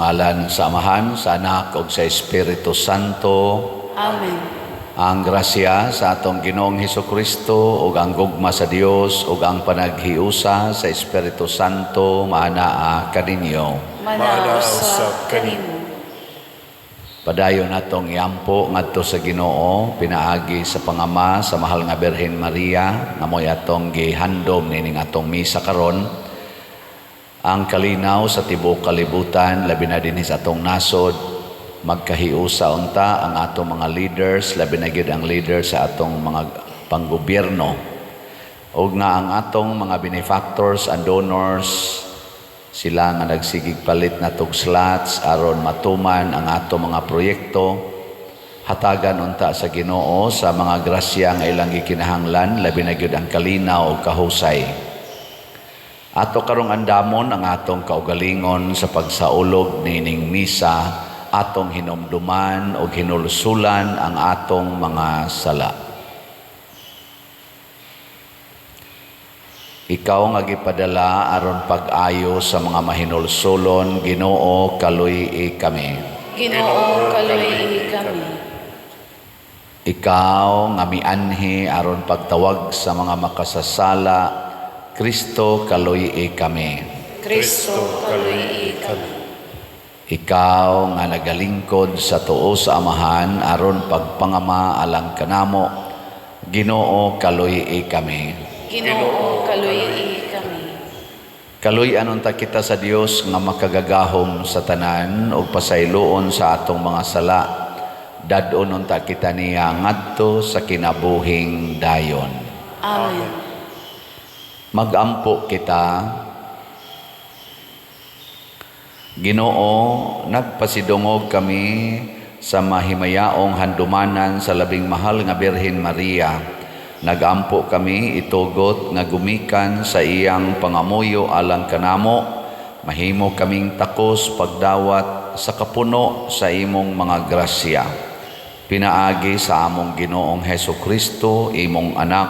ngalan sa Amahan, sa Anak, ug sa Espiritu Santo. Amen. Ang grasya sa atong Ginoong Hesukristo ug ang gugma sa Dios ug ang panaghiusa sa Espiritu Santo maanaa kaninyo. Manausap kanimo. Padayon natong iampo ngadto sa Ginoo pinaagi sa pangama sa mahal nga Birhen Maria namoy atong gihandom nining atong misa karon. Ang kalinaw sa tibuok kalibutan labi na dinhi sa atong nasod magkahiusa unta ang atong mga leaders, labi na gyud ang leaders sa atong mga panggobyerno. Ug nga ang atong mga benefactors and donors sila nga nagsigig palit na tog slots aron matuman ang atong mga proyekto. Hatagan unta sa Ginoo sa mga grasya nga ilang gikinahanglan, labi na gyud ang kalinaw ug kahusay. Ato karong andamon ang atong kaugalingon sa pagsaulog nining misa, atong hinumduman o hinulsulan ang atong mga sala. Ikaw nga gipadala aron pag-ayo sa mga mahinulsulon, Ginoo kaluy kami. Ginoo kaluy kami. Ikaw nga mianhi aron pagtawag sa mga makasasala, Kristo kaluy kami. Kristo kaluy kami. Ikaw nga nagalingkod sa tuo sa Amahan aron pagpangama alang kanamo, Ginoo kaluy kami. Ginoo kaluy kami. Kaluy-an unta kita sa Dios nga makagagahom sa tanan ug pasayloon sa atong mga sala. Dadon unta kita niya ngadto sa kinabuhing dayon. Amen. Magampo kita. Ginoo, nagpasidungog kami sa mahimayaong handumanan sa labing mahal nga Birhen Maria. Nagampo kami itugot nga gumikan sa iyang pangamuyo alang kanamo. Mahimo kaming takos pagdawat sa kapuno sa imong mga grasya. Pinaagi sa among Ginoong Hesukristo, imong anak,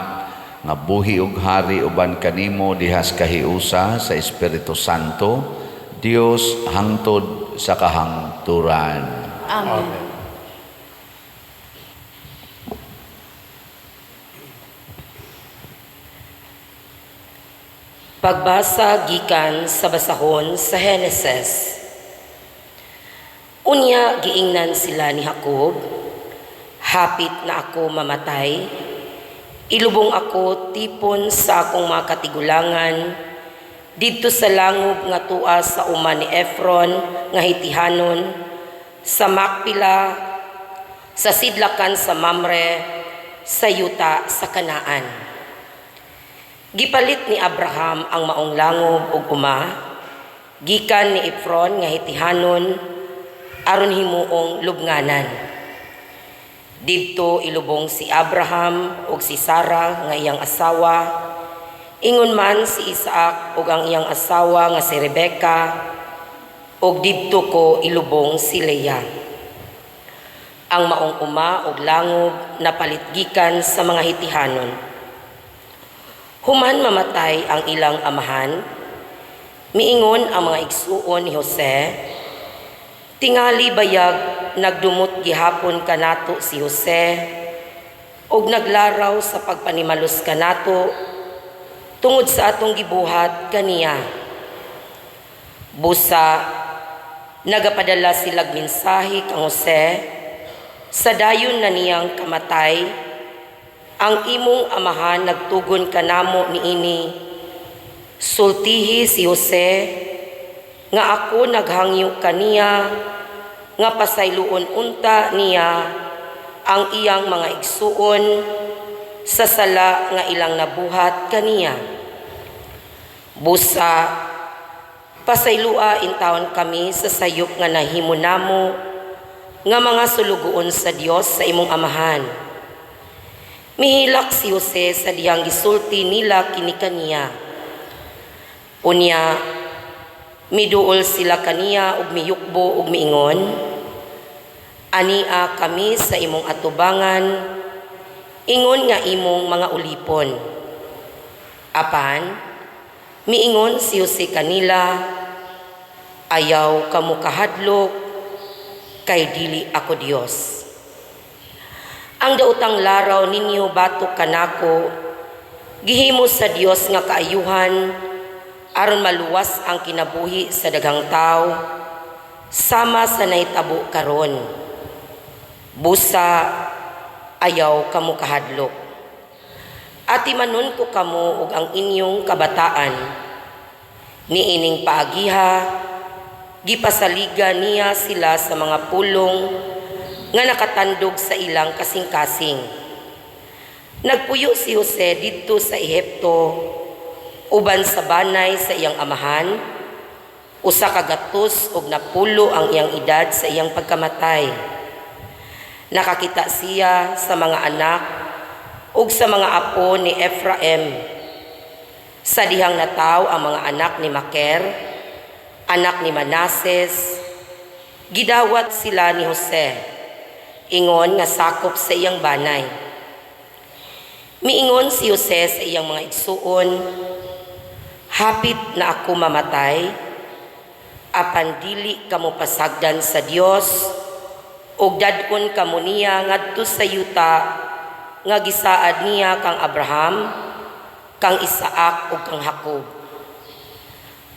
nga buhi ug hari uban kanimo dihas kahiusa sa Espiritu Santo, Dios hangtod sa kahangturan. Amen. Pagbasa gikan sa basahon sa Heneses. Unya giingnan sila ni Jacob, hapit na ako mamatay, ilubong ako tipon sa akong mga katigulangan, didto sa langob nga tua sa uma ni Efron nga Hitihanon, sa Makpila, sa sidlakan sa Mamre, sa yuta sa Kanaan. Gipalit ni Abraham ang maong langob ug uma, gikan ni Efron nga Hitihanon, aron himuong lubnganan. Didto ilubong si Abraham ug si Sarah nga iyang asawa, ingon man si Isaac ug ang iyang asawa nga si Rebecca, ug didto ko ilubong si Leah. Ang maong uma ug langob napalit gikan sa mga Hitihanon. Human mamatay ang ilang amahan, miingon ang mga igsuon ni Jose, tingali bayag nagdumot gihapon kanato si Jose, ug naglaraw sa pagpanimalos kanato tungod sa atong gibuhat kaniya. Busa, nagapadala silag mensahe kang Jose, sa dayon na niyang kamatay, ang imong amahan nagtugon kanamo niini, sultihi si Jose, nga ako naghangyo kaniya, nga pasayloon unta niya ang iyang mga igsuon sa sala nga ilang nabuhat kaniya. Busa, pasaylua intawon kami sa sayop nga nahimo namo, nga mga sulugoon sa Dios sa imong amahan. Mihilak si Jose sa diyang gisulti nila kini kaniya. Unya, miduol sila kaniya ug miyukbo ug miingon, ania kami sa imong atubangan, ingon nga imong mga ulipon. Apan, miingon si Jose kanila, Ayaw kamo kahadlok, kay dili ako Dios. Ang daotang laraw ninyo batok kanako, gihimo sa Dios nga kaayuhan, aron maluwas ang kinabuhi sa daghang tao, sama sa nahitabo karon. Busa, ayaw kamo kahadlok. Atimanon ko kamo ug ang inyong kabataan, niining paagiha, gipasaliga niya sila sa mga pulong nga nakatandog sa ilang kasing-kasing. Nagpuyo si Jose didto sa Ehipto, uban sa banay sa iyang amahan, usa ka gatos ug napulo ang iyang edad sa iyang pagkamatay. Nakakita siya sa mga anak ug sa mga apo ni Ephraim. Sa dihang nataw ang mga anak ni Maker, anak ni Manases, gidawat sila ni Jose, ingon nga sakop sa iyang banay. Miingon si Jose sa iyang mga igsuon, hapit na ako mamatay, apan dili kamo pasagdan sa Dios, ug dadkon kamo niya ngadto sa yuta nga gisaad niya kang Abraham, kang Isaac ug kang Jacob.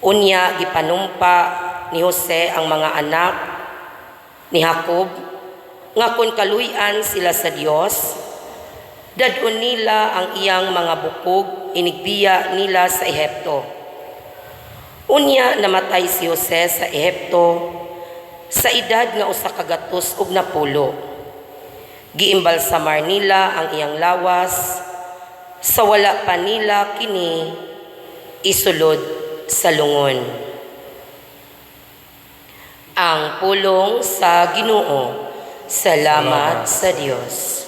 Unya gipanumpa ni Jose ang mga anak ni Jacob nga kun kaluy-an sila sa Dios, dadon nila ang iyang mga bukog inigbiya nila sa Ehipto. Unya namatay si Jose sa Ehipto sa edad nga usa ka gatos ug napulo. Giimbalsamar nila ang iyang lawas, sa wala pa nila kini isulod sa lungon. Ang pulong sa Ginoo. Salamat sa Dios.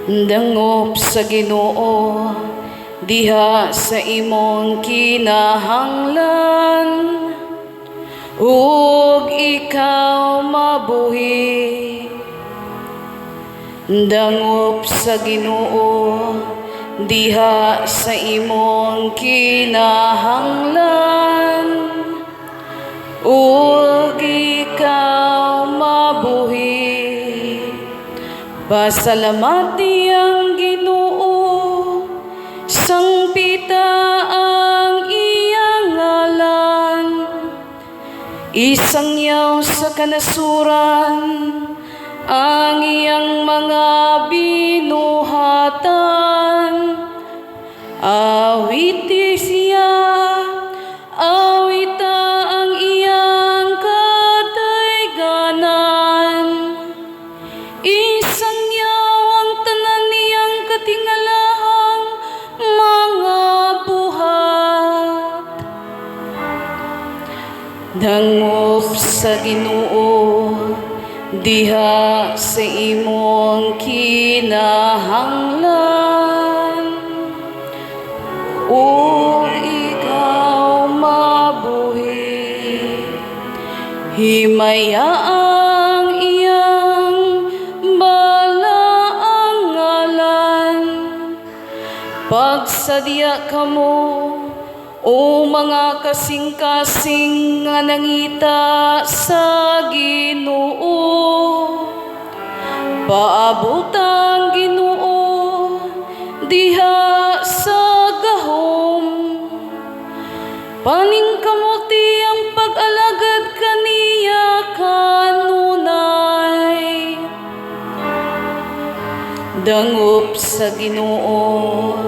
Dangop sa Ginoo, diha sa imong kinahanglan, ug ikaw mabuhi. Dangop sa Ginoo, diha sa imong kinahanglan, ug ikaw mabuhi. Pasalamati ang Ginoo, sangpita ang iyang ngalan, isangyaw sa kanasuran ang iyang mga binuhatan. Awiti siya, awita ang iyang katayganan, isangyaw ang tanan niyang katingalahang mga buhat. Dangop sa Ginoo, diha sa imong kinahanglan, ug ikaw mabuhi. Himaya ang iyang balaang ngalan, pagsadya kamo o mga kasing-kasing nga nangita sa Ginoo. Paabot ang Ginoo diha sa gahom, paningkamuti ang pag-alagad kaniya kanunay. Dangop sa Ginoo,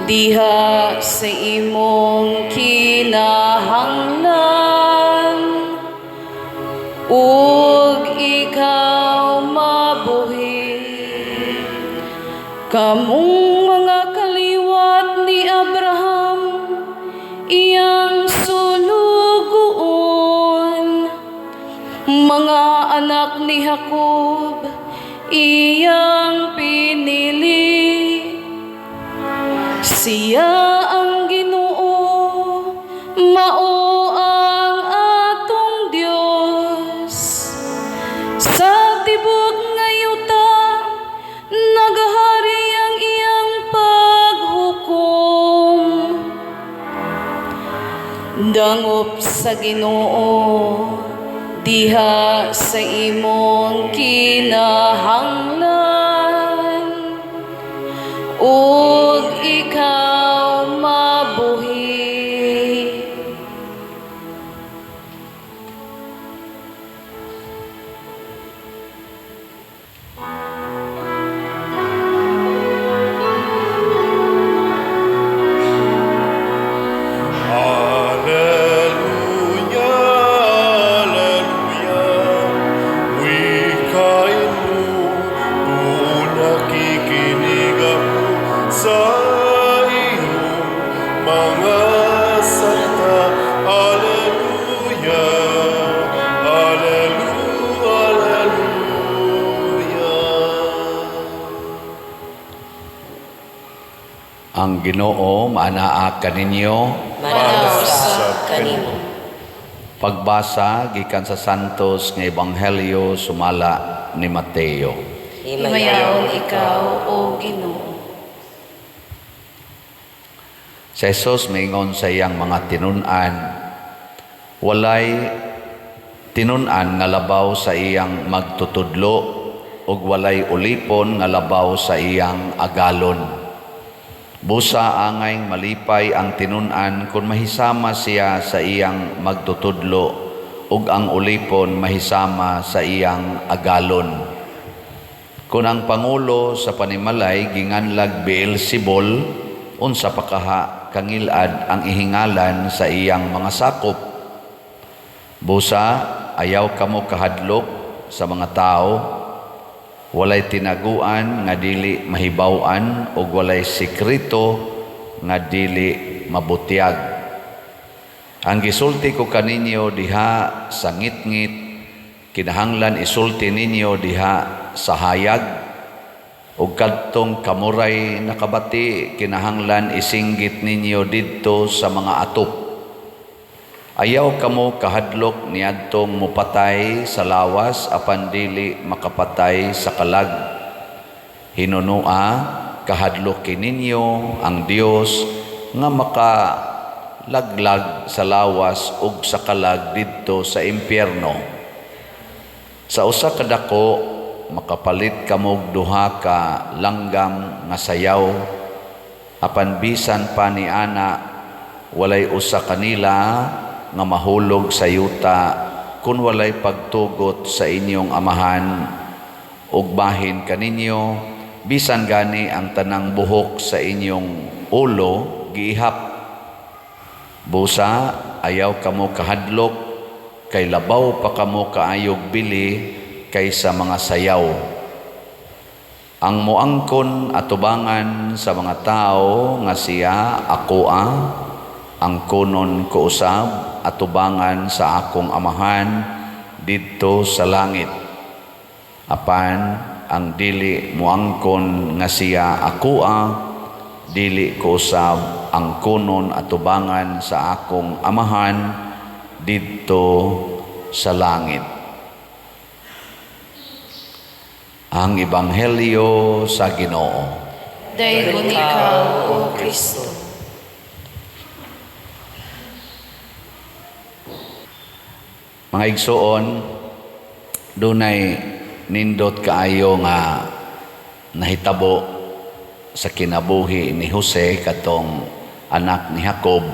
diha sa imong kinahanglan, ug ikaw mabuhi. Kamong mga kaliwat ni Abraham, iyang sulugoon, mga anak ni Jacob, iyang pinili. Siya ang Ginoo, mao ang dangop sa Ginoo diha sa imong kinahanglan ug ikaw mabuhi. Alleluia, alleluia, wikain mo, kung nakikinig ako sa iyong mga salita. Alleluia, alleluia, alleluia. Ang Ginoo maanaa kaninyo. Manausap kanimo. Pagbasa gikan sa Santos nga Ebanghelyo sumala ni Mateo. Himayaon ikaw, O Ginoo. Si Jesus maingon sa iyang mga tinun-an, walay tinun-an nga labaw sa iyang magtutudlo ug walay ulipon nga labaw sa iyang agalon. Busa angay malipay ang tinun-an kung mahisama siya sa iyang magtutudlo ug ang ulipon mahisama sa iyang agalon. Kung ang pangulo sa panimalay ginganlag Beelzebul, unsa pa kaha kangilad ang ihingalan sa iyang mga sakop. Busa ayaw kamo kahadlok sa mga tao, walay tinaguan nga dili mahibaw-an ug walay sekreto nga dili mabutiag. Ang gisulti ko kaninyo diha sa ngitngit, kinahanglan isulti ninyo diha sa hayag, ug kadtong kamuray nakabati kinahanglan isinggit ninyo didto sa mga atop. Ayaw kamo kahadlok niadtong mupatay sa lawas apan dili makapatay sa kalag. Hinunua kahadlokin ninyo ang Dios nga makalaglag sa lawas ug sa kalag didto sa impyerno. Sa usa ka dako makapalit kamog duha ka langgam nga sayaw, apan bisan pa ni ana walay usa kanila nga mahulog sa yuta kun walay pagtugot sa inyong amahan ug bahin kaninyo, bisan gani ang tanang buhok sa inyong ulo giihap. Busa ayaw kamo kahadlok, kay labaw pa kamo kaayog bili kaysa mga sayaw. Ang moangkon atubangan sa mga tao nga siya akoa, ang kunon ko usab atubangan sa akong amahan didto sa langit. Apan ang dili moangkon nga siya akoa, dili ko usab ang kunon atubangan sa akong amahan didto sa langit. Ang Ebanghelyo sa Ginoo. Dayon ikaw, O Kristo. Mga igsoon, dunay nindot kaayo nga nahitabo sa kinabuhi ni Jose katong anak ni Jacob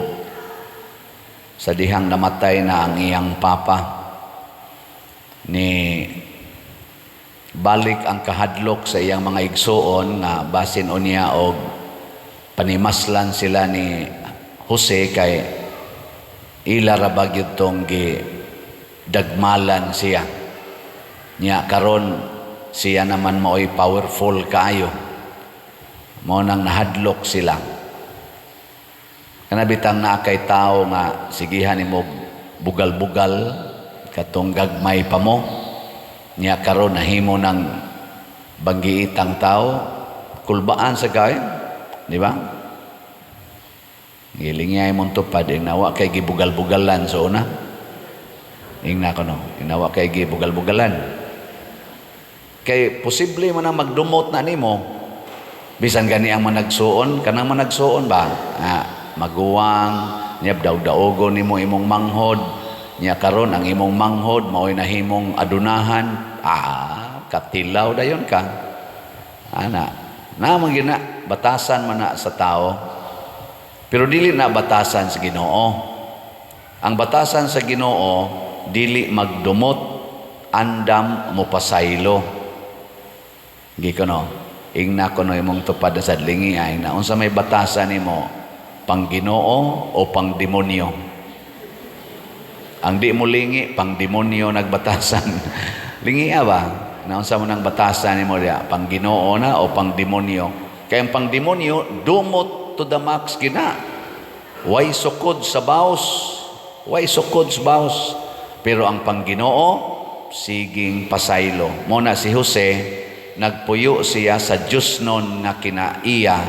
sa dihang namatay na ang iyang papa. Ni balik ang kahadlok sa iyang mga igsoon nga basin unya og panimaslan sila ni Jose kay ila ra ba gyud tong dagmalan siya. Nya karon siya naman maoy powerful kaayo. Mao nang nahadlok sila. Kanabitang na kay tao nga sigihan nimo bugal-bugal katong gagmay pa mo. Nya karon nahimo nang banggiitang tao, kulbaan sa gay, di ba? Gilingay mong tupad, nawa kay gibugal-bugalan sa una. Ingna ko no, inawa kay gibugal-bugalan. Kay posible man ang magdumot na nimo, bisan gani ang managsuon, kanang managsuon ba? Maguwang, Nya daog-daogon nimo imong manghod. Nya karon ang imong manghod mao'y nahimong adunahan. Katilaw dayon ka. Ana, naman gina batasan man na sa tao. Pero dili na batasan sa Ginoo. Ang batasan sa Ginoo dili magdumot, andam mo pasaylo. Gikono. Ingna ko no imong tupad sa lingi ay na unsa may batasan nimo, pang Ginoo o pang demonyo? Ang di mo lingi, pang demonyo nagbatasan. Lingi ba? Na unsa mo nang batasan nimo diya, pang Ginoo na o pang demonyo? Kay ang pang demonyo dumot to the max gina. Way sukod sa baos. Way sukod sa baos. Pero ang pang Ginoo siging pasaylo. Muna si Jose nagpuyo siya sa Diyos noon na kinaiya.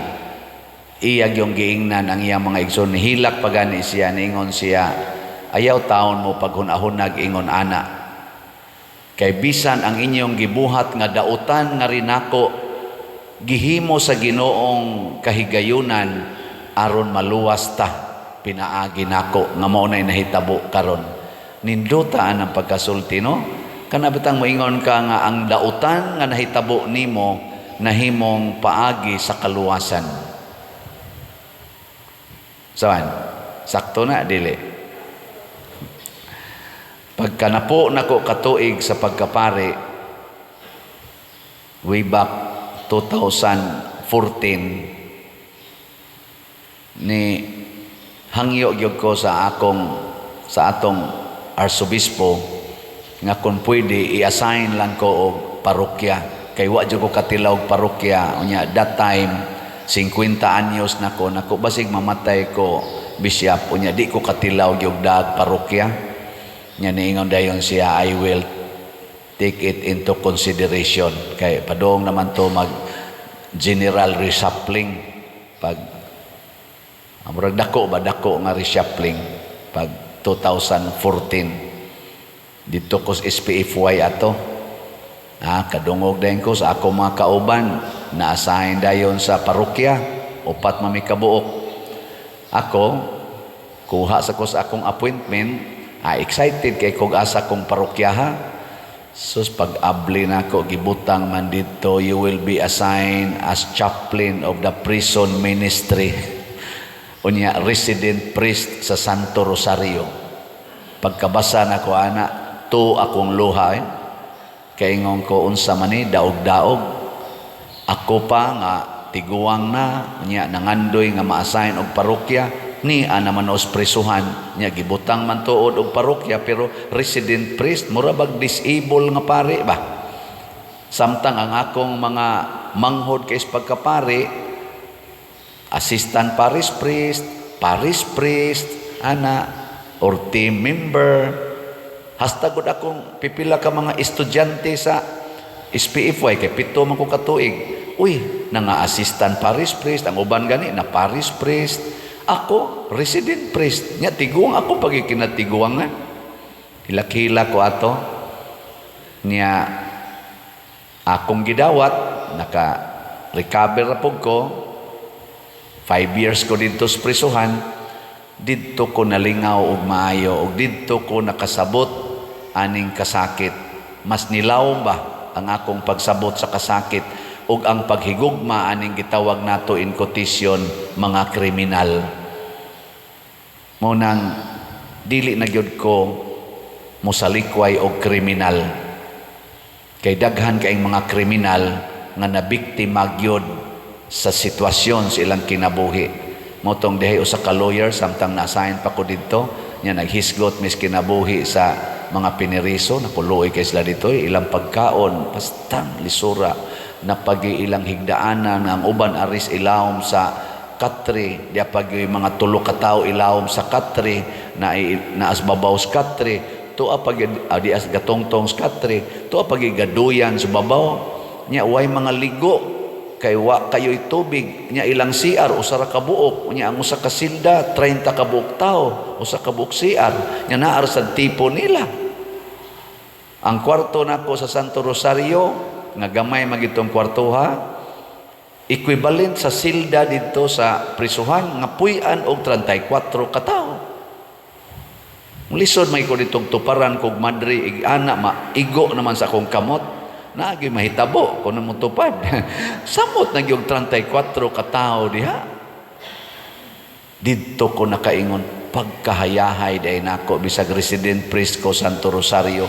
Iya yung giingnan ang iyang mga igsoon. Hilak pagani siya, ningon siya, ayaw taon mo paghunahunag ingon ana. Kay bisan ang inyong gibuhat nga dautan nga rinako, gihimo sa Ginoong kahigayunan, aron maluwas ta, pinaagi nako, nga mao na'y nahitabo karon. Nindutaan ang pagkasulti, no? Kanabitang moingon ka nga ang dautan nga nahitabo nimo nahimong paagi sa kaluwasan. Saan? Sakto na dili. Pagka napo nako katuig sa pagkapari, way back 2014, ni hangyo gyud ko sa atong arsobispo nga kung pwede i-assign lang ko og parokya, kay wa jud ko katilaw og parokya. Unya that time 50 anyos nako basig mamatay ko bishop, unya di ko katilaw gyud dag parokya. Nya niingon dayon siya, I will take it into consideration. Kay padong naman to mag general reshuffling pag amurag dako nga reshuffling pag 2014 dito ko sa SPFY ato. Kadungog dayon ko sa ako mga kauban na-assign dayon sa parokya, 4 mamikabuok. Ako kuha sa ko sa akong appointment, excited kay kog asa kong parokyaha. Sus pag-abli nako gibutang man dito, you will be assigned as chaplain of the prison ministry. Unya resident priest sa Santo Rosario. Pagkabasa nako ana, to akong luha, kay ingon ko unsa man ni daog-daog. Ako pa nga tiguang na nya nangandoy nga ma-assign og parokya, ni ana man os prisuhan nya gibutang man tuod og parokya, pero resident priest mura bag disable nga pare ba. Samtang ang akong mga manghod kay pagkapare, assistant parish priest ana or team member. Hasta gud akong pipila ka mga estudyante sa SPFY kay 7 man ko katuig. Uy, nga assistant parish priest, ang uban gani na parish priest. Ako resident priest. Nya tiguang ako pag ikinatiguangan. Hilak-hila ko ato. Nya akong gidawat, naka-recover na po ko. 5 years ko dito sa prisuhan. Dito ko nalingaw og maayo, og dito ko nakasabot aning kasakit. Mas nilaw ba ang akong pagsabot sa kasakit ug ang paghigugma aning gitawag nato in quotation mga kriminal. Munang dili na gyud ko mosalikway og kriminal. Kay daghan kaayong mga kriminal nga nabiktima gyud sa sitwasyon sa ilang kinabuhi. Motong dihay usa ka lawyer samtang na-assign pa ko dito, nya naghisgot mis kinabuhi sa mga piniriso, napuloy kay sila dito, ilang pagkaon, pastang lisura, napagi ilang higdaanan, ang uban aris ilawom sa katri, diya pagi mga 3 ka tawo ilawom sa katri, na asbabaw sa katri, tuwa pagi di as gatongtong sa katri, tuwa pagi gaduyan sa babaw, nya way mga ligo, kay wa kayo'y tubig, nya ilang CR, usara ka buok, nya ang usa ka silda, 30 ka buok tao, usa ka buok CR, nya naar sa tipo nila. Ang kwarto nako sa Santo Rosario, nga gamay magitong kwartoha, equivalent sa silda dito sa prisuhan, nga puy-an og 34 ka tao. Lisod may ko ditong tuparan kog madri ana maigo naman sa akong kamot. Nagi mahitabo ko na mo tupad. Samot na yung 34 katao diha. Dito ko nakaingon pagkahayahay dahil nako bisag resident priest ko Santo Rosario,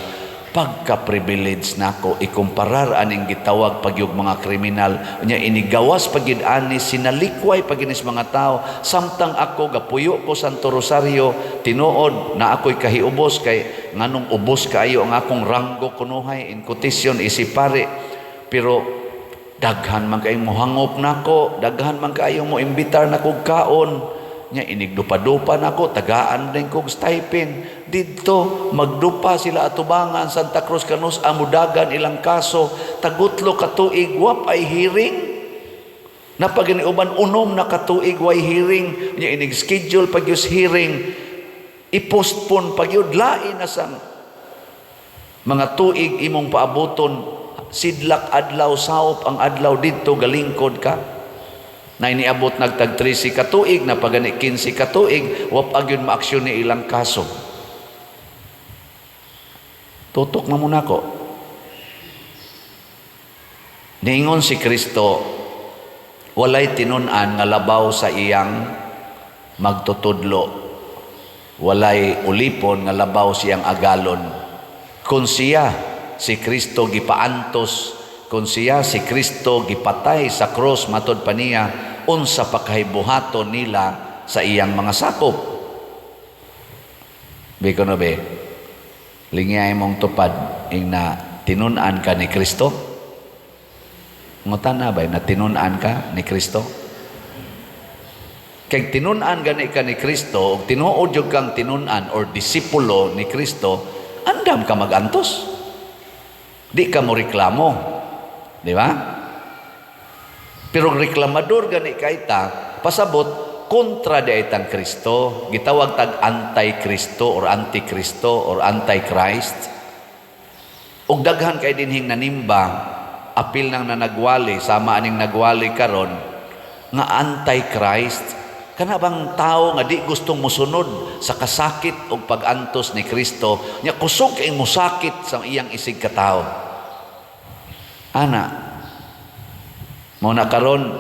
pagka-privilege nako ikumparar aning gitawag pagyug mga kriminal nya inigawas pagid ani sinalikway paginis mga tao samtang ako gapuyo ko Santo Rosario tinuod na ako'y kahiubos kay nganong ubos kaayo ang akong ranggo kunuhay inkutisyon isipare pero daghan man kay mo hangop nako daghan man kayo mo imbitar na kog kaon nya inigdupa-dupa nako tagaan din kog stipend didto magdupa sila atubangan Santa Cruz Canus amudagan ilang kaso tagutlo ka tuig wa ay hearing napaginiuban unom na katuig way hearing nya inig schedule pagyus hearing i-postpone pagyud lain na sang mga tuig imong paabuton sidlak adlaw saop ang adlaw didto galingkod ka na iniabot nagtag 13 katuig na pagani 15 katuig wa pagyud maaksyon ni ilang kaso. Tutok na muna ko. Niingon si Kristo walay tinun-an nga labaw sa iyang magtutudlo. Walay ulipon nga labaw siyang agalon. Kung siya si Kristo gipaantos, kung siya si Kristo gipatay sa cross matod pa niya unsa pa kahibuhaton nila sa iyang mga sakop. Biko no be, lingay mong tupad ing na tinun-an ka ni Kristo. Ngutan na ba na tinun-an ka ni Kristo? Kay tinun-an gani ka ni Kristo ug tinuod jud kang tinun-an or disipulo ni Kristo, andam ka magantos. Di ka mo reklamo. Di ba? Pero reklamador gani kaita pasabot kontra di itang Kristo, gitawag tag anti-Kristo or anti-Kristo or anti-Christ. Ug daghan kay dinhing nanimba apil nang nanagwali sama aning nagwali karon nga anti-Christ kana bang tao nga di gustong mosunod sa kasakit ug pag-antos ni Kristo nya kusog kay mosakit sa iyang isig ka tawo. Ana mo na karon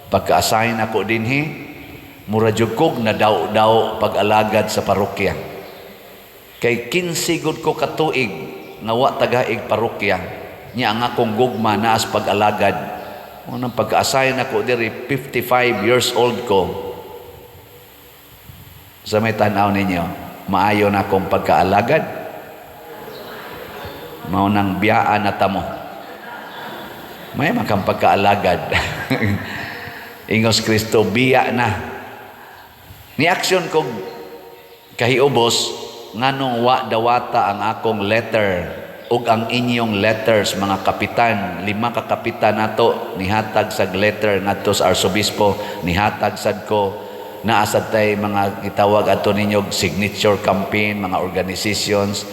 pagka-assign ako dinhi mura jud kog na daw pag-alagad sa parokya kay 15 gud ko katuig nga wa tagaig parokya nya ang akong gugma naas pag-alagad mo nang pagka-assign ako diri 55 years old ko sa may tanaw ninyo maayo na akong pagka-alagad mao nang biyaan na tamo may makang pagkaalagad. Ingos Kristo, biya na. Ni aksyon kong kahiubos, nganong wa dawata ang akong letter ug ang inyong letters, mga kapitan. 5 ka kapitan nato, nihatag sag letter ngadto sa arsobispo, nihatag sad ko, naasad tay mga itawag ato ninyo signature campaign, mga organizations,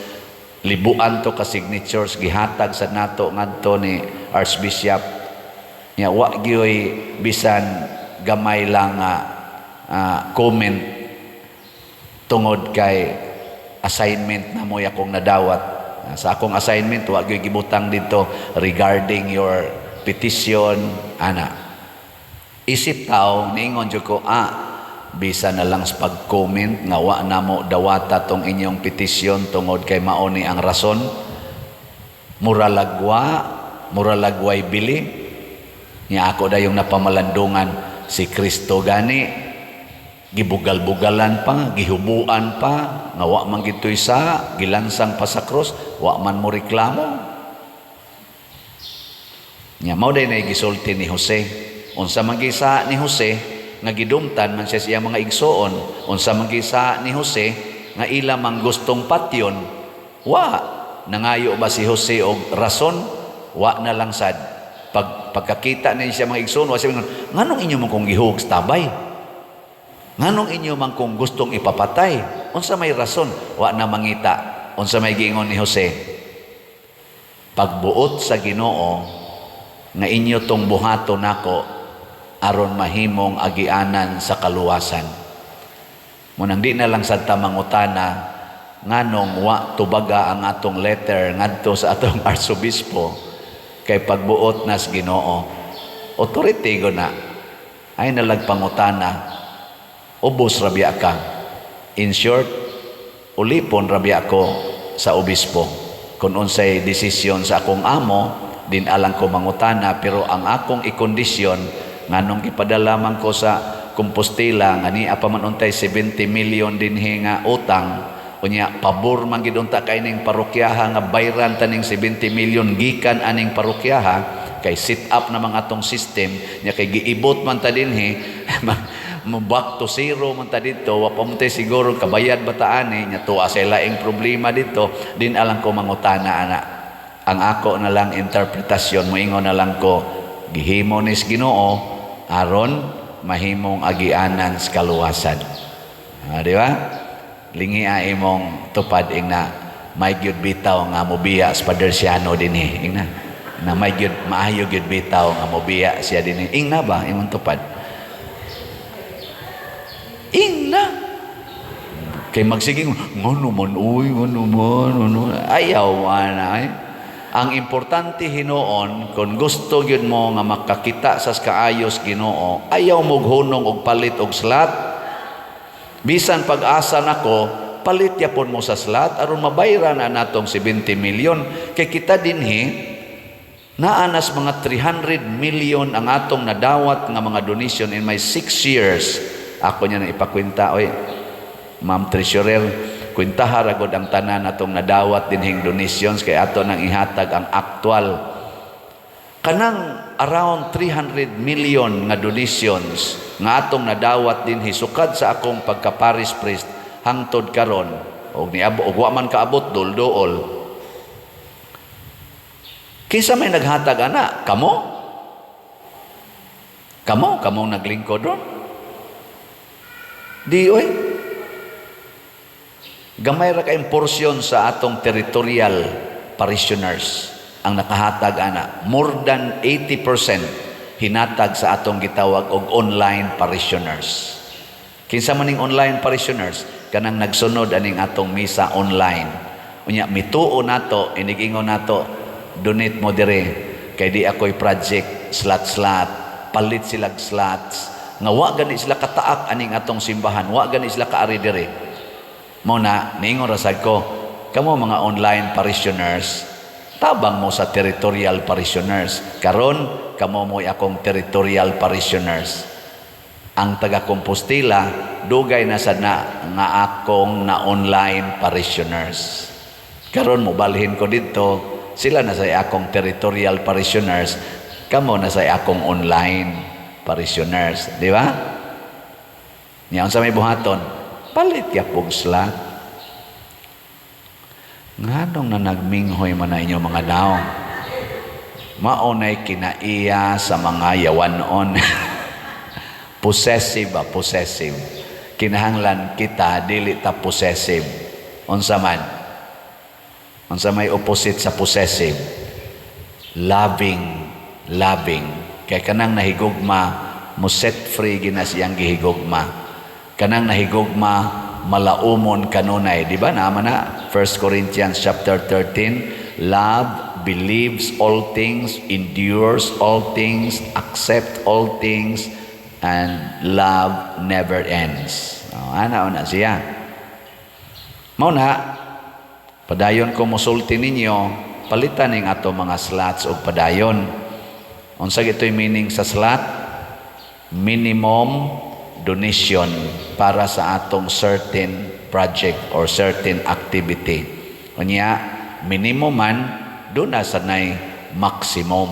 libuan to ka signatures gihatag sa nato ngadto ni Archbishop nya wa gyoy bisan gamay lang comment tungod kay assignment na mo akong nadawat sa akong assignment wa gyoy gibutang dito regarding your petition ana isip tao niingon jud ko bisa na lang sa pag-comment nga wa na mo dawata tong inyong petisyon tungod kay maoni ang rason mura lagway bili nya ako dayong napamalandungan si Kristo gani gibugal-bugalan pa gihubuan pa nga wa man gitoy sa gilansang pa sa cross wa man mo reklamo nya mao day na gisulti ni Jose unsa man gisa ni Jose nga gidumtan man siya siya mga igsoon unsa man gisa ni Jose nga ila mang gustong patyon wa nangayo ba si Jose og rason wa na lang sad pagkakita ni siya mga igsoon wa siya nganong inyo man kong gihugs tabay nganong inyo man kong gustong ipapatay unsa may rason wa na mangita unsa may giingon ni Jose pagbuot sa Ginoo nga inyo tong buhaton nako aron mahimong agianan sa kaluwasan. Munang di na lang sad ta mangutana nganong wa tubaga ang atong letter ngadto sa atong arsobispo kay pagbuot nas Ginoo. Authority go na. Ay nalagpangutana. Ubos rabia ka. In short, ulipon rabia ako sa obispo. Kung unsay desisyon sa akong amo, din alang ko mangutana, pero ang akong ikondisyon nganong gipadala man ko sa Compostela nga ni apa man untay 70 million dinhi nga utang, unya pabor man gid unta kay ning parokyaha nga bayran taning 70 million gikan aning parokyaha kay set up na mga atong system nya kay giibot man ta dinhi mo back to zero man ta dito wa pa man tay siguro kabayad bataani nya tuwa sa laing problema dito din alang ko mangutana ana. Ang ako na lang interpretasyon moingon na lang ko gihimo nis Ginoo aron mahimong agianan sa kaluwasan. Di ba? Lingi imong tupad ing na may gyud bitaw nga mobiya sa Padersiano dinhi ing na may gyud maayo gyud bitaw nga mobiya siya dinhi ing na ba imong tupad ing na kay magsiging ngono man uy ngono man ayaw ana Ang importante hinuon, kung gusto gyud mo nga makakita sa kaayos Ginoo, ayaw mo hunong og palit og slat. Bisan pag-asa nako, palit yapon mo sa slat aron mabayran na natong 70 million. Kay kita dinhi naanas mga 300 million ang atong nadawat nga mga donation in my 6 years. Ako niya na ipakwenta, oy, Ma'am Treasurer, kwintaha ragod ang tanan atong nadawat dinhing donations kay ato nang ihatag ang actual kanang around 300 million nga donations nga atong nadawat dinhi sukad sa akong pagka-parish priest hangtod karon og niabot og wa man kaabot dol-dool. Kinsa may naghatag ana? Kamo naglingkod ron? Di oy. Gamay ra kayong porsyon sa atong territorial parishioners ang nakahatag ana. More than 80% hinatag sa atong gitawag og online parishioners. Kinsa man ning online parishioners kanang nagsunod aning atong misa online. Unya mituo nato, inigingon nato, donate mo dire kay di ako'y project slot palit sila slots nga wa gani sila kataak aning atong simbahan, wa gani sila kaari dire. Muna, ningon rasad ko, kamo mga online parishioners, tabang mo sa territorial parishioners. Karon, kamo mo akong territorial parishioners. Ang taga Compostela, dugay na sad na nga akong na online parishioners. Karon mo balhin ko dito, sila na sa akong territorial parishioners, kamo na sa akong online parishioners. Di ba? Niyan sa may buhaton, palit yapog slat. Nganong na nagminghoy man na inyo mga daong. Maunay kinaiya sa mga yawanon. Possessive ba? Possessive. Kinahanglan kita, dili ta possessive. Unsa man? Unsa may opposite sa possessive? Loving. Kaya kanang nahigugma, mo set free ginas iyang gihigugma. Kanang nahigugma malaumon kanunay, di ba naman na 1 Corinthians chapter 13, love believes all things, endures all things, accept all things, and love never ends. Ana siya. Mauna, padayon ko musulti ninyo, palitan ning ato mga slots o padayon. Unsa gito'y meaning sa slot? Minimum donation para sa atong certain project or certain activity. Unya, minimum man, doon na sanay maximum.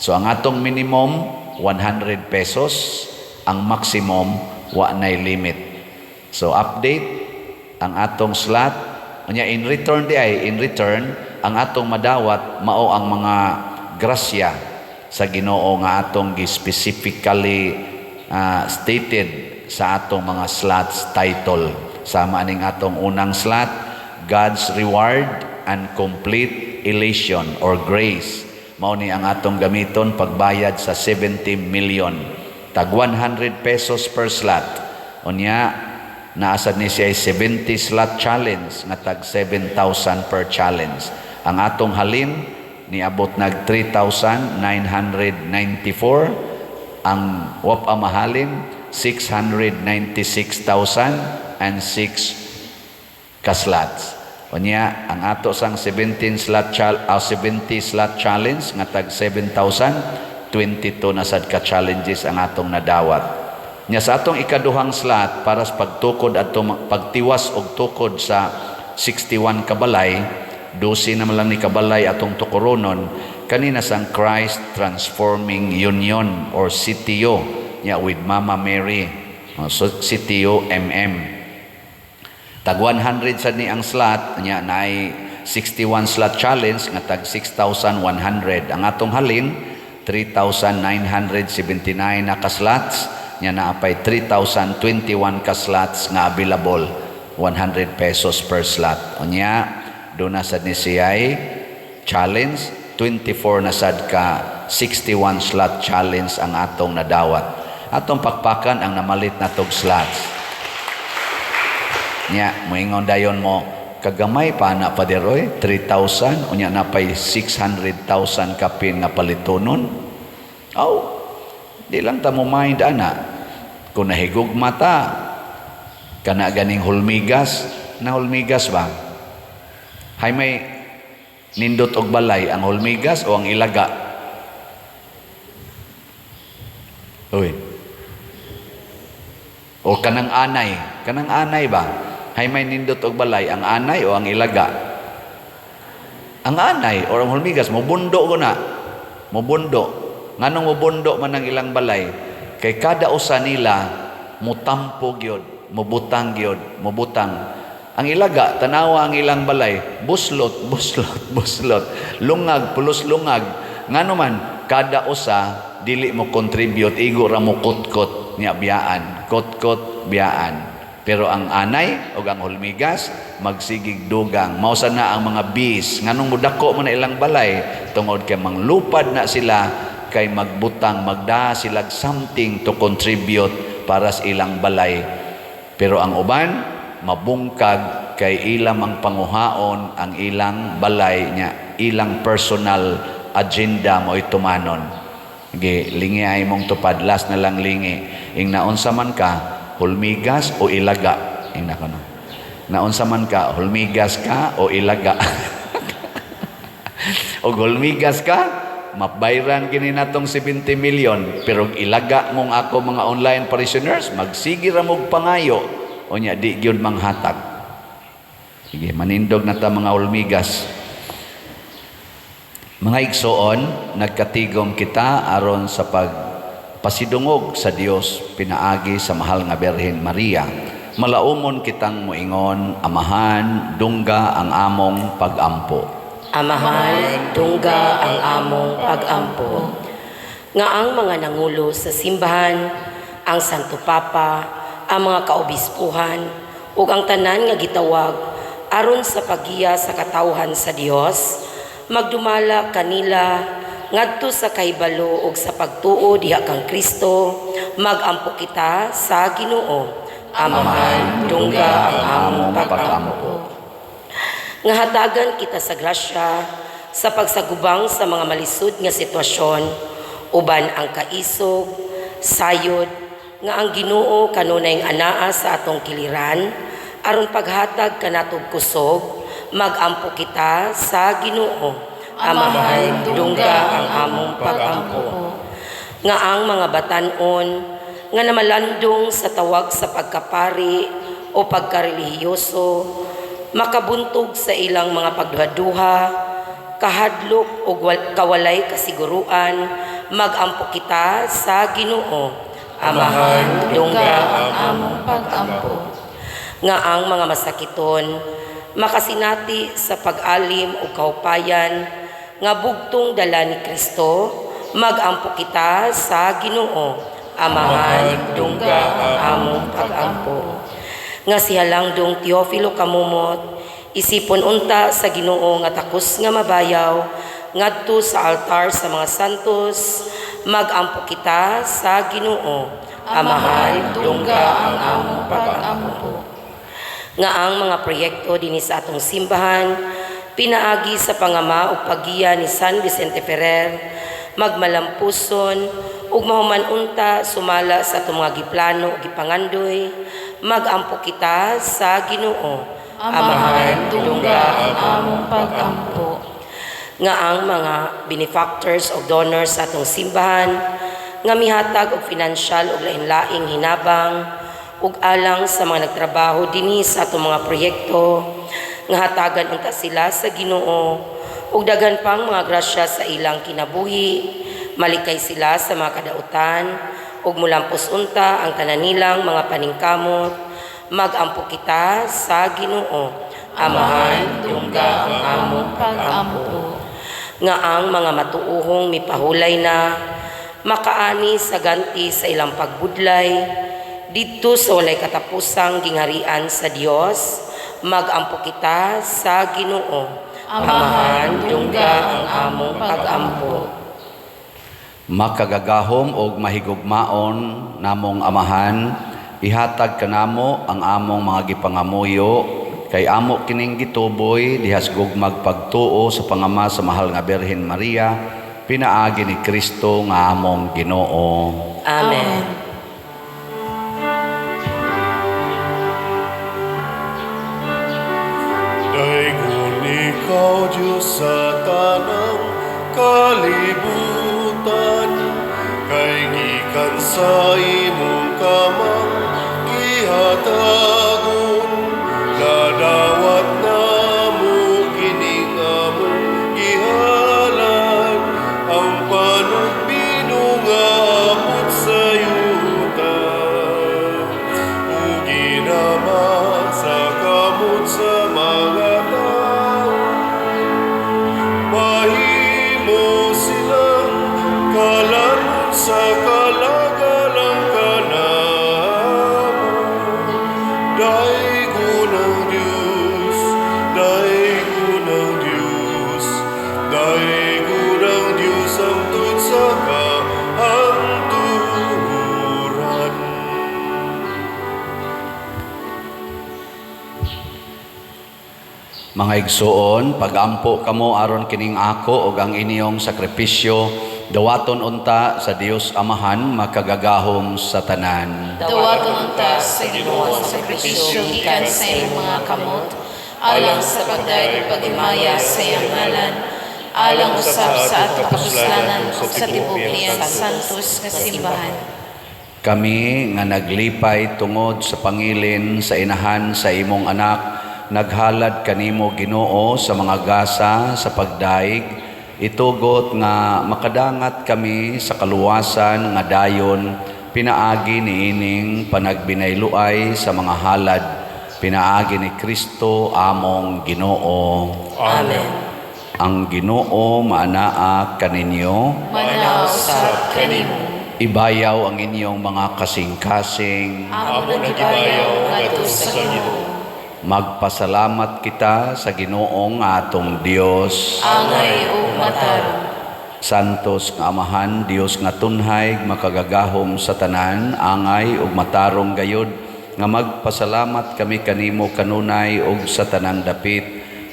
So, ang atong minimum, 100 pesos. Ang maximum, wa nay limit. So, update ang atong slot. Unya, in return, ang atong madawat, mao ang mga grasya sa Ginoo nga atong specifically stated sa atong mga slots title. Sama ning atong unang slot, God's reward and complete elation or grace. Mao ni ang atong gamiton pagbayad sa 70 million. Tag 100 pesos per slot. Unya, naasad ni siya 70 slot challenge nga tag 7,000 per challenge. Ang atong halin niabot nag 3,994. Ang wapa mahalin 696,006 ka-slots. Unya ang ato sang 70 slot challenge nga tag 7,000, 22 na sad ka challenges ang atong nadawat. Nya sa atong ikaduhang slot para sa pagtukod at pagtiwas og tukod sa 61 kabalay, 12 naman lang ni kabalay atong tukuronon kanina sang Christ Transforming Union or CTO nya with Mama Mary. So CTO tag 100 sad ni ang slot nya naay 61 slot challenge nga tag 6,100. Ang atong halin 3,979 na ka slots nya naapay 3,021 ka slots nga available, 100 pesos per slot. Unya do na sad ni siyay challenge 24 na sad ka 61 slot challenge ang atong nadawat. Atong pakpakan ang namalit na tog slots. Nya moingon dayon mo kagamay pa na paderoy 3,000 unya napay 600,000 kapin nga palitonon. Di lang ta mo mind ana kung nahigugma ta kana ganing hulmigas na hulmigas ba hay may nindot og balay ang hulmigas o ang ilaga. O kanang anay ba hay may nindot og balay ang anay o ang ilaga. Ang anay o ang hulmigas mobundo ko na mobundo. Nganong mobundo man ang ilang balay kay kada usa nila mutampo gyud, mubutang gyud, mubutang. Ang ilaga tanawa ang ilang balay buslot, lungag, pulos lungag. Ngano man kada usa dili mo contribute, igo ra mo kutkot nya biyaan, kotkot biyaan. Pero ang anay o ang hulmigas magsigig dugang. Mao na ang mga bees nganong mudako man na ilang balay tungod kay manglupad na sila kay magbutang, magda sila something to contribute para sa ilang balay. Pero ang uban, mabungkag kay ilang ang panguhaon ang ilang balay niya, ilang personal agenda mo itumanon. Lingi ay mong tupad, last na lang lingi. Ing naunsa man ka, hulmigas o ilaga? Ing nakono. Naunsa man ka, hulmigas ka o ilaga? O hulmigas ka, mabayran kini natong 70 million pero ilaga mong ako mga online parishioners magsige ra mog pangayo unya di gyud manghatag. Sige manindog na ta mga hulmigas. Mga igsoon, nagkatigom kita aron sa pagpasidungog sa Dios pinaagi sa mahal nga Birhen Maria. Malaumon kitang moingon, amahan dungga ang among pagampo. Amahan, dungga ang among pag-ampo. Nga ang mga nangulo sa simbahan, ang Santo Papa, ang mga kaobispuhan, ug ang tanan nga gitawag aron sa pagiya sa katawhan sa Dios, magdumala kanila ngadto sa kahibalo ug sa pagtuo diha kang Kristo, magampo kita sa Ginoo. Amahan, dungga ang among pag-ampo. Nga hatagan kita sa grasya sa pagsagubang sa mga malisud nga sitwasyon, uban ang kaisog, sayod, nga ang Ginoo kanunay anaa sa atong kiliran, aron paghatag kanatog kusog, magampo kita sa Ginoo. Amahan, dungga ang among pag-ampo. Nga ang mga batan-on, nga namalandong sa tawag sa pagkapari o pagkarelihiyoso, makabuntog sa ilang mga pagduha-duha, kahadlok o kawalay kasiguruan, magampo kita sa Ginoo. Amahan, dungga ang among pag-ampo. Nga ang mga masakiton, makasinati sa pag-alim o kaupayan, nga bugtong dala ni Kristo, magampo kita sa Ginoo. Amahan, dungga ang among pag-ampo. Nga si Halangdong Teofilo Kamumot, isipon unta sa Ginoo nga takos nga mabayaw, ngadto sa altar sa mga santos, magampo kita sa Ginoo. Amahan, dungga ang among pag-ampo. nga ang mga proyekto dinhi sa atong simbahan pinaagi sa pangama ug paggiya ni San Vicente Ferrer magmalampuson ug mahuman-unta sumala sa atong mga giplano ug gipangandoy magampo kita sa Ginoo. Amahan, dungga ang among pag-ampo. Nga ang mga benefactors o donors sa atong simbahan nga mihatag og financial ug lain-laing hinabang ug alang sa mga nagtrabaho dinhi sa atong mga proyekto nga hatagan unta sila sa Ginoo ug daghan pang mga grasya sa ilang kinabuhi malikay sila sa mga kadautan ug mulampos unta ang tanan nilang mga paningkamot magampo kita sa Ginoo. Amahan, dungga ang among Pag-ampo. nga ang mga matuuhong mipahulay na makaani sa ganti sa ilang pagbudlay didto sa walay katapusang gingharian sa Dios magampo kita sa Ginoo. Amahan, dungga ang among pag-ampo. Makagagahom og mahigugmaon namong amahan, ihatag kanamo ang among mga gipangamuyo kay amo kining gituboy dihas gugmag pagtuo sa pangama sa mahal nga Birhen Maria, pinaagi ni Kristo nga among Ginoo. Amen. Daigon ikaw, Diyos sa tanang kalibutan, kay gikan sa imong kamang gihatagon, nadawat na mo kining among gihalan, ang panugbino nga abot sa yuta, ug ginama sa kamot sa mga tao, mahimo silang kalanod sa kalagalang kanamo. Daigon ang Diyos, daigon ang Diyos, daigon ang Diyos ang tut sa kahanturan. Mga igsoon, pagampo kamo aron kining ako ug ang inyong sakripisyo dawaton unta sa Dios Amahan makagagahom sa tanan. Dawaton unta sa Ginoo sa sakripisyo gikan sa iyong mga kamot, alang sa pagdayeg ug paghimaya sa iyang ngalan, alang usab sa atong kapuslanan ug sa tibuok niyang santos nga simbahan. Kami nga naglipay tungod sa pangilin sa inahan sa imong anak, naghalad kanimo Ginoo sa mga gasa sa pagdaig, itugot nga makadangat kami sa kaluwasan nga dayon, pinaagi niining panagbinayluay sa mga halad, pinaagi ni Kristo among Ginoo. Amen. Ang Ginoo maanaa kaninyo, Manaw sa kanimo, ibayaw ang inyong mga kasing-kasing, amo nagibayaw ngadto sa Ginoo. magpasalamat kita sa Ginoong atong Dios. Angay ug matarong. Santos nga Amahan, Dios nga tunhay, makagagahom sa tanan, angay ug matarong gayod, nga magpasalamat kami kanimo kanunay ug sa tanan dapit,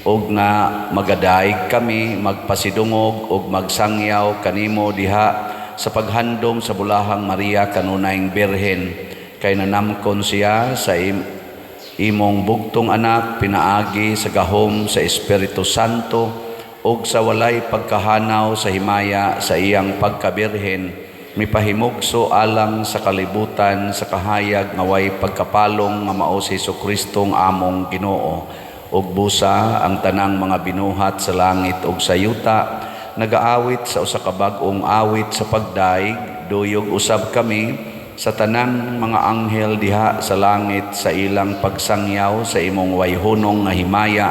ug nga magadaig kami, magpasidungog ug magsangyaw kanimo diha sa paghandom sa bulahang Maria kanunayng Birhen, kay nanamkon siya sa imong bugtong anak, pinaagi sa gahom sa Espiritu Santo ug sa walay pagkahanaw sa himaya sa iyang pagkabirhen, mipahimugso alang sa kalibutan sa kahayag nga way pagkapalong nga mao si Jesucristo among Ginoo, ug busa ang tanang mga binuhat sa langit ug sa yuta, nagaawit sa usa ka bag-ong awit sa pagdaig, duyog usab kami sa tanan mga anghel diha sa langit sa ilang pagsangyaw sa imong wayhunong nga himaya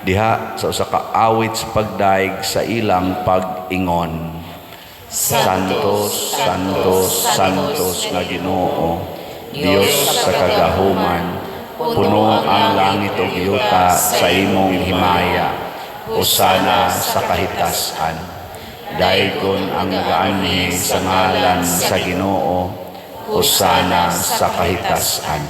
diha sa usa ka awit sa pagdaig sa ilang pag-ingon. Santos, Santos, Santos nga Ginoo, Dios sa kagahuman, puno ang langit ug yuta sa imong himaya. Hosana sa kahitasan. Daigon ang gaanhi sa ngalan sa Ginoo. Hosana sa kahitasan.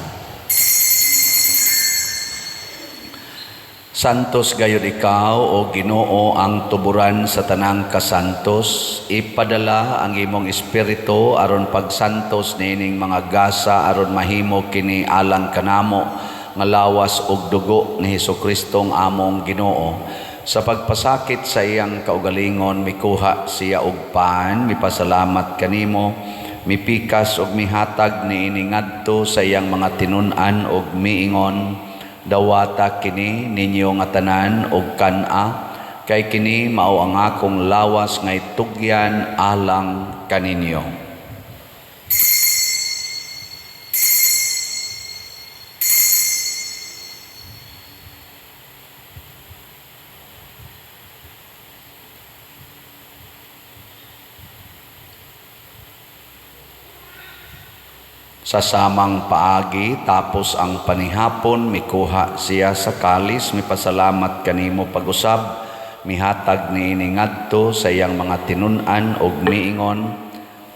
Santos gayud ikaw o Ginoo ang tuburan sa tanang kasantos, ipadala ang imong espiritu aron pagsantos nining mga gasa aron mahimo kini alang kanamo nga lawas ug dugo ni Hesukristo ang among Ginoo. Sa pagpasakit sa iyang kaugalingon mikuha siya og paan, mipasalamat kanimo, mipikas ug mihatag niini ngadto sa iyang mga tinun-an ug miingon, dawata kini ninyo nga tanan og kan-a, kay kini mao ang akong lawas nga itugyan alang kaninyo. Sa samang paagi tapos ang panihapon mikuha siya sa kalis, mipasalamat kanimo pag-usab, mihatag niini ngadto sa iyang mga tinun-an ug miingon,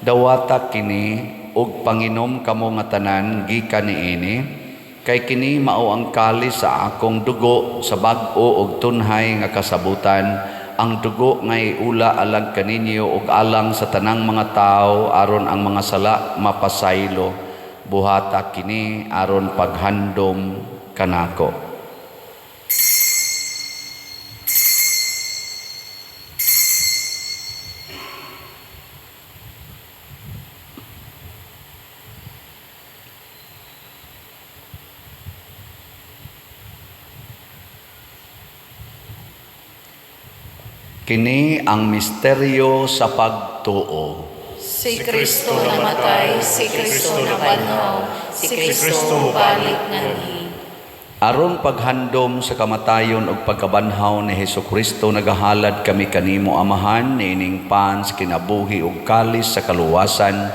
dawata kini ug panginom kamo nga tanan gikan niini, kay kini mao ang kalis sa akong dugo sa bag-o ug tunhay nga kasabutan, ang dugo nga iula alang kaninyo ug alang sa tanang mga tao aron ang mga sala mapasaylo. Buhata kini aron paghandom kanako. Kini ang misteryo sa pagtuo. Si Kristo namatay, si Kristo nabanhaw, si Kristo balik nganhi. Aron paghandom sa kamatayon ug pagkabanhaw ni Hesukristo nagahalad kami kanimo Amahan niining pan sa kinabuhi ug kalis sa kaluwasan.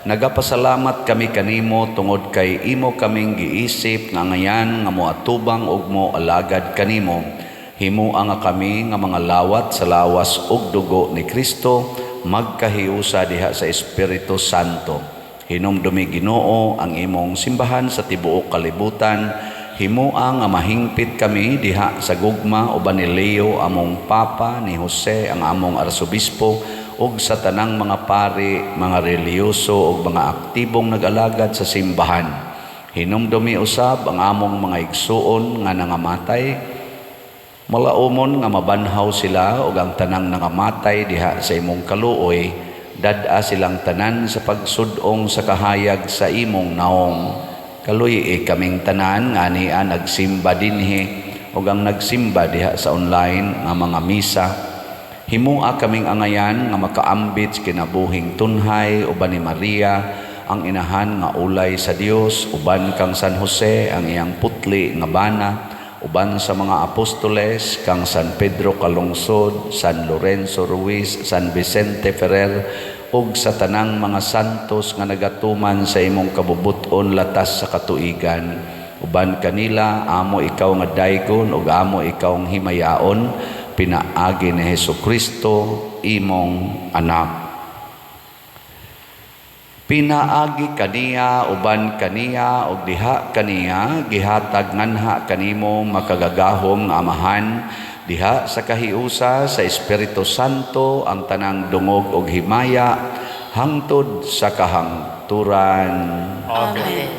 Nagapasalamat kami kanimo tungod kay imo kaming giisip nga ngayan nga moatubang ug moalagad kanimo. Himuang nga kami nga mga lawat sa lawas ug dugo ni Kristo, magkahiusa diha sa Espiritu Santo. Hinumdumi Ginoo ang imong simbahan sa tibuok kalibutan. Himuang nga mahingpit kami diha sa gugma uban ni Leo among Papa, ni Jose ang among Arsobispo, ug sa tanang mga pari, mga reliyoso ug mga aktibong nag-alagad sa simbahan. Hinumdumi usab ang among mga igsuon nga nangamatay. Malaumon nga mabanhaw sila ug ang tanang nangamatay diha sa imong kaluoy, dad-a silang tanan sa pagsudong sa kahayag sa imong naong. Kaluy kaming tanan nga niya nagsimba dinhi ug ang nagsimba diha sa online nga mga misa. Himua kaming angayan nga makaambit kinabuhing tunhay uban ni Maria, ang inahan nga ulay sa Dios, uban kang San Jose ang iyang putli nga bana, uban sa mga apostoles kang San Pedro Calungsod, San Lorenzo Ruiz, San Vicente Ferrer, ug sa tanang mga santos nga nagatuman sa imong kabubuton latas sa katuigan. Uban kanila, amo ikaw nga daygon ug amo ikaw ang himayaon, pinaagi ni Hesukristo, imong anak. Pinaagi kaniya, uban kaniya, ug diha kaniya, gihatag nganha kanimo makagagahom nga Amahan, diha sa kahiusa sa Espiritu Santo ang tanang dungog ug himaya, hangtod sa kahangturan. Amen.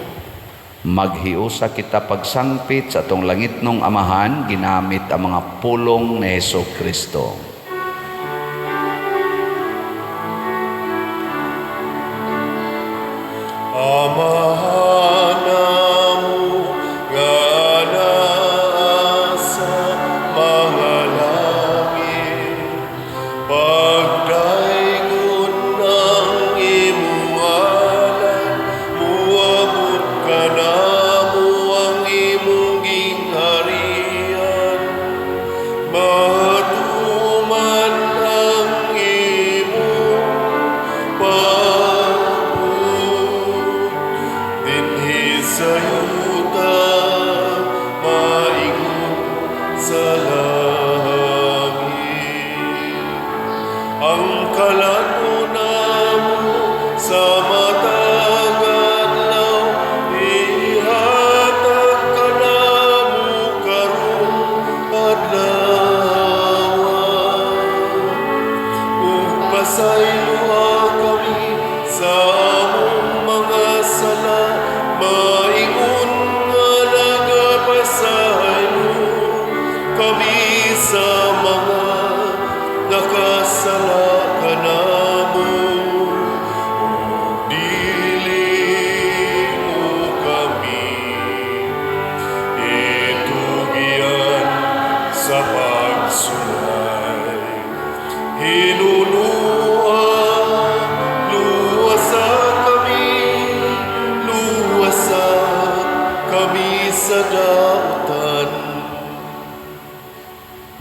Maghiusa kita pagsangpit sa atong langitnong Amahan, ginamit ang mga pulong ni Hesukristo. Amahanamu nga sa mga langit, pagdaigod ng imong ngalan, muabot ka namo ang imong gingharian, matuman ang imong dinhi sa yuta, maingon sa langit. Ang kalato namo sa matagal sa dautan.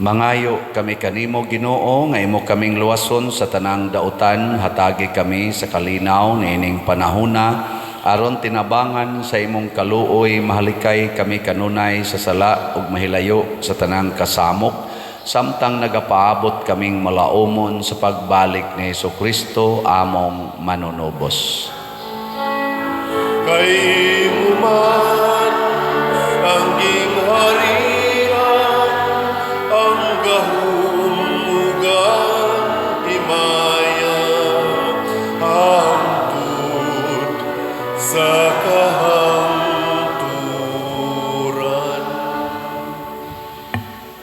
Mangayo kami kanimo Ginoo nga imo kaming luwason sa tanang dautan, hatagi kami sa kalinaw niining panahona aron tinabangan sa imong kaluoy, mahalikay kami kanunay sa sala ug mahilayo sa tanang kasamok, samtang nagapaabot kaming malaumon sa pagbalik ni Hesukristo among manunubos. Kay man ang gingharian, ang gahumugan himaya, hangtod sa kahangturan.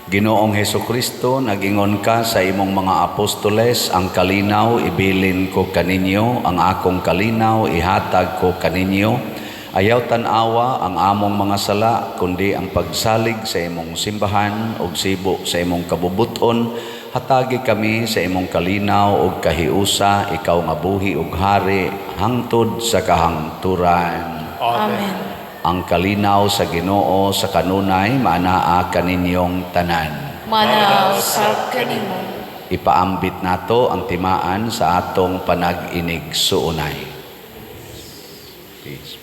Ginoong Hesukristo, nagingon ka sa imong mga apostoles, ang kalinaw ibilin ko kaninyo, ang akong kalinaw ihatag ko kaninyo. Ayaw tanawa ang among mga sala, kundi ang pagsalig sa imong simbahan ug sibo sa imong kabubuton. Hatagi kami sa imong kalinaw ug kahiusa, ikaw nga buhi ug hari hangtod sa kahangturan. Amen. Ang kalinaw sa Ginoo sa kanunay maanaa kaninyong tanan. Manaw sa kanimo. Ipaambit nato ang timaan sa atong panag-inig suunay. Peace.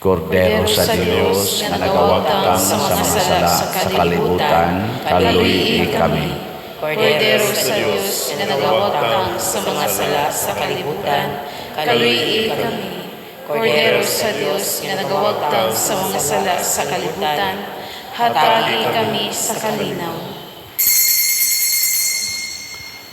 Kordero sa Diyos na nagawagtang sa mga sala sa kalibutan, kaluyi kami. Kordero sa Diyos na nagawagtang sa mga sala sa kalibutan, kaluyi kami. Kordero sa Diyos na nagawagtang sa mga sala sa kalibutan, hatagi kami sa kalinaw.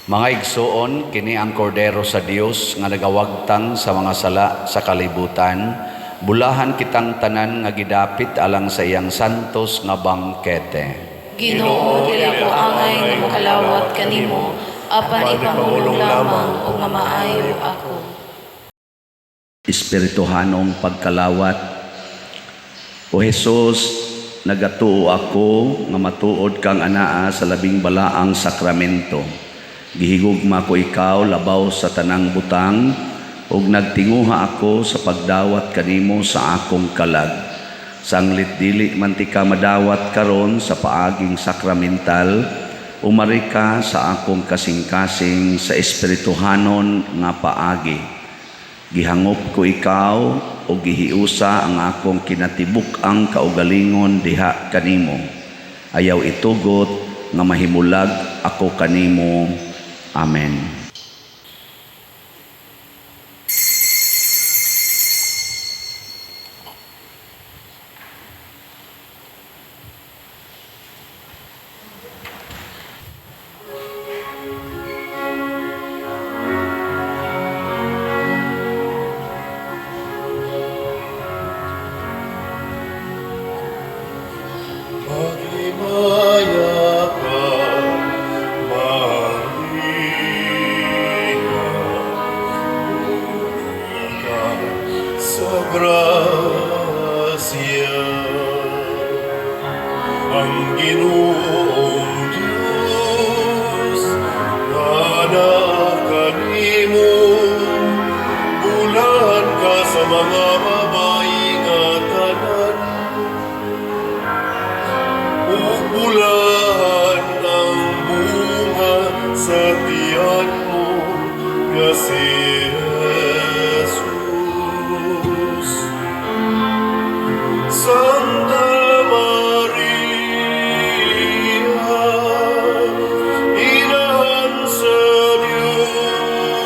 Mga igsoon, kini ang kordero sa Dios nga nagawagtang sa mga sala sa kalibutan. Bulahan kitang tanan nga gidapit alang sa iyang santos nga bangkete. Ginoo, dili ko angay nga makalawat kanimo, apan ipamulong lamang o mamaayo ako. Espirituhanong pagkalawat. O Jesus, nagatuo ako nga matuod kang anaa sa labing balaang sakramento. Gihigugma ko ikaw labaw sa tanang butang, ug nagtinguha ako sa pagdawat kanimo sa akong kalag. Sanglit dili man ti ka madawat karon sa paaging sakramental, umari ka sa akong kasing-kasing sa espirituhanon nga paagi. Gihangop ko ikaw o gihiusa ang akong kinatibuk-ang kaugalingon diha kanimo. Ayaw itugot nga mahimulag ako kanimo. Amen. Maghimaya ka, Maria, ka sa grasya. Ang Ginoong Diyos, anak kanimo, bulan ka sa mga babae nga tanan. Bulan ang bunga sa tiyan mo, kasi Jesus. Santa Maria, Inahan sa Diyos,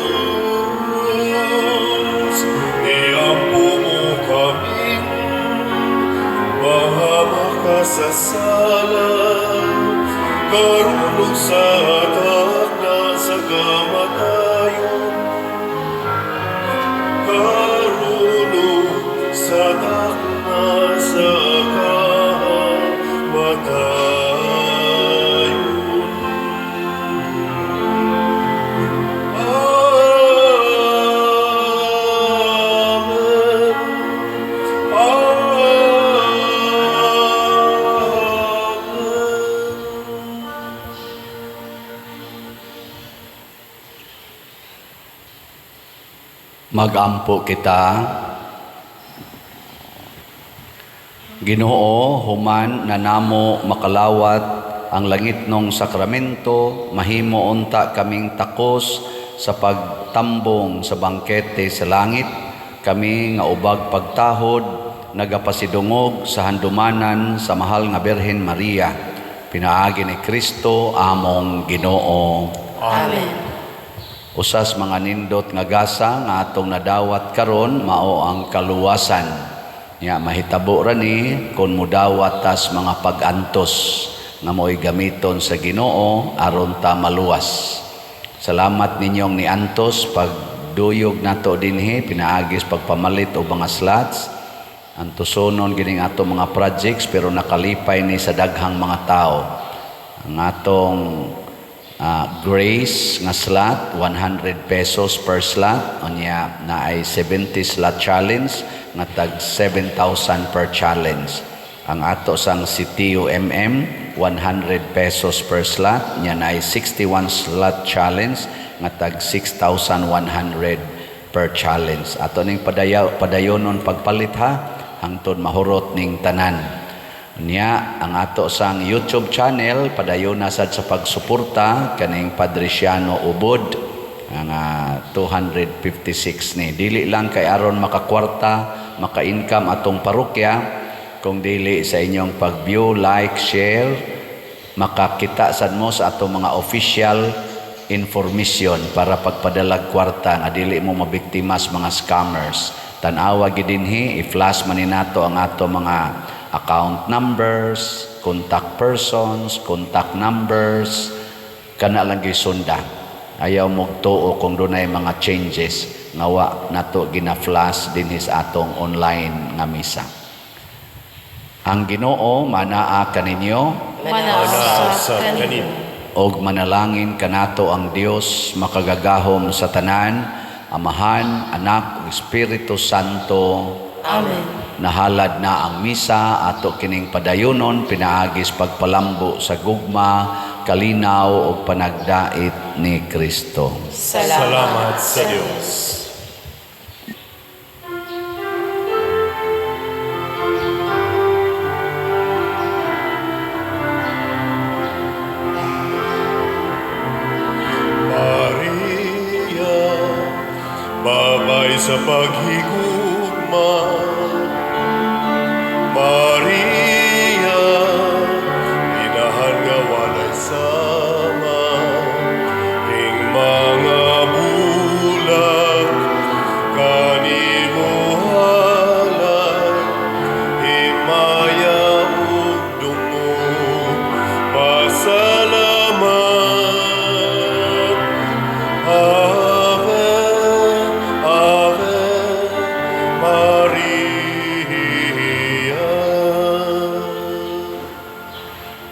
iampo mo kaming mga makasasala, karunong sa atak na sa kamatayon, karunong sa atak na sa kamatayon. Amen. Magampo kita. Ginoo, human na namo makalawat ang langit nung sakramento, mahimo unta kaming takos sa pagtambong sa bangkete sa langit, kami nga ubag pagtahod, nagapasidungog sa handumanan sa mahal nga Birhen Maria, pinaagi ni Kristo among Ginoo. Amen. Usas mga nindot nga gasa nga atong nadawat karon mao ang kaluwasan. Nya mahitabo ra ni kun mudawat tas mga pag-antos nga mo'y gamiton sa Ginoo aron ta maluwas. Salamat ninyong ni antos pagduyog nato dinhi pinaagis pagpamalit og mga slots. Antusonon gining ato mga projects pero nakalipay ni sa daghang mga tao. Ang atong Grace nga slot, 100 pesos per slot. Unya na ay 70 slot challenge nga tag 7,000 per challenge. Ang ato sang CTUMM, 100 pesos per slot. Nya na ay 61 slot challenge nga tag 6,100 per challenge. Ato ning padayonon pagpalit ha, hangtod mahurot ning tanan. Nya ang ato sang YouTube channel padayon na sad sa pagsuporta kaning Padresiano Ubod ang 256 ni dili lang kay aron makakwarta maka-income atong parokya kung dili sa inyong pag-view, like, share makakita sad mo sa atong mga official information para pagpadalag kwarta nga dili mo mabiktimas mga scammers. Tan-awa gid dinhi i-flash man ni nato ang ato mga account numbers, contact persons, contact numbers, kana lang gisunda. Ayaw mo tuo kung dunay mga changes ngawa nato gina-flash dinhi sa atong online nga misa. Ang Ginoo manaa kaninyo Manausap kanin. og manalangin kanato ang Dios makagagahom sa tanan, Amahan, Anak ug Espiritu Santo. Amen. Nahalad na ang misa ato kining padayonon pinaagis pagpalambo sa gugma, kalinaw ug panagdait ni Kristo. Salamat sa Diyos. Maria, babay sa paghigugma.